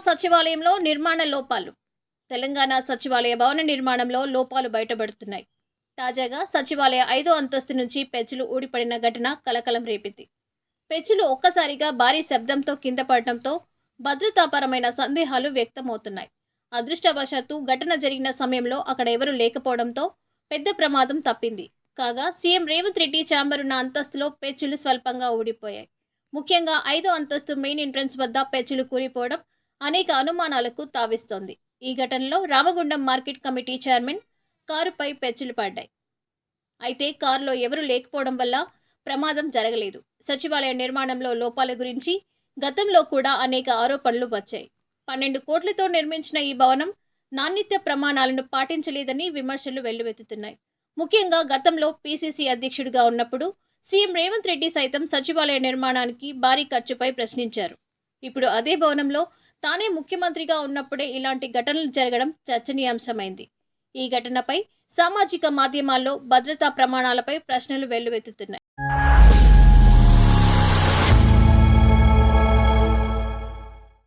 సచివాలయంలో నిర్మాణ లోపాలు. తెలంగాణ సచివాలయ భవన నిర్మాణంలో లోపాలు బయటపడుతున్నాయి. తాజాగా సచివాలయ 5వ అంతస్తు నుంచి పెచ్చులు ఊడిపడిన ఘటన కలకలం రేపింది. పెచ్చులు ఒక్కసారిగా భారీ శబ్దంతో కింద పడటంతో భద్రతాపరమైన సందేహాలు వ్యక్తమవుతున్నాయి. అదృష్టవశాత్తు ఘటన జరిగిన సమయంలో అక్కడ ఎవరూ లేకపోవడంతో పెద్ద ప్రమాదం తప్పింది. కాగా సీఎం రేవంత్ రెడ్డి ఛాంబర్ ఉన్న అంతస్తులో పెచ్చులు స్వల్పంగా ఊడిపోయాయి. ముఖ్యంగా 5వ అంతస్తు మెయిన్ ఎంట్రన్స్ వద్ద పెచ్చులు కూలిపోవడం అనేక అనుమానాలకు తావిస్తోంది. ఈ ఘటనలో రామగుండం మార్కెట్ కమిటీ చైర్మన్ కారుపై పెచ్చులు పడ్డాయి. అయితే కారులో ఎవరూ లేకపోవడం వల్ల ప్రమాదం జరగలేదు. సచివాలయ నిర్మాణంలో లోపాల గురించి గతంలో కూడా అనేక ఆరోపణలు వచ్చాయి. 12 కోట్లతో నిర్మించిన ఈ భవనం నాణ్యత ప్రమాణాలను పాటించలేదని విమర్శలు వెల్లువెత్తుతున్నాయి. ముఖ్యంగా గతంలో పీసీసీ అధ్యక్షుడిగా ఉన్నప్పుడు సీఎం రేవంత్ రెడ్డి సైతం సచివాలయ నిర్మాణానికి భారీ ఖర్చుపై ప్రశ్నించారు. ఇప్పుడు అదే భవనంలో తానే ముఖ్యమంత్రిగా ఉన్నప్పుడే ఇలాంటి ఘటనలు జరగడం చర్చనీయాంశమైంది. ఈ ఘటనపై సామాజిక మాధ్యమాల్లో భద్రతా ప్రమాణాలపై ప్రశ్నలు వెల్లువెత్తుతున్నాయి.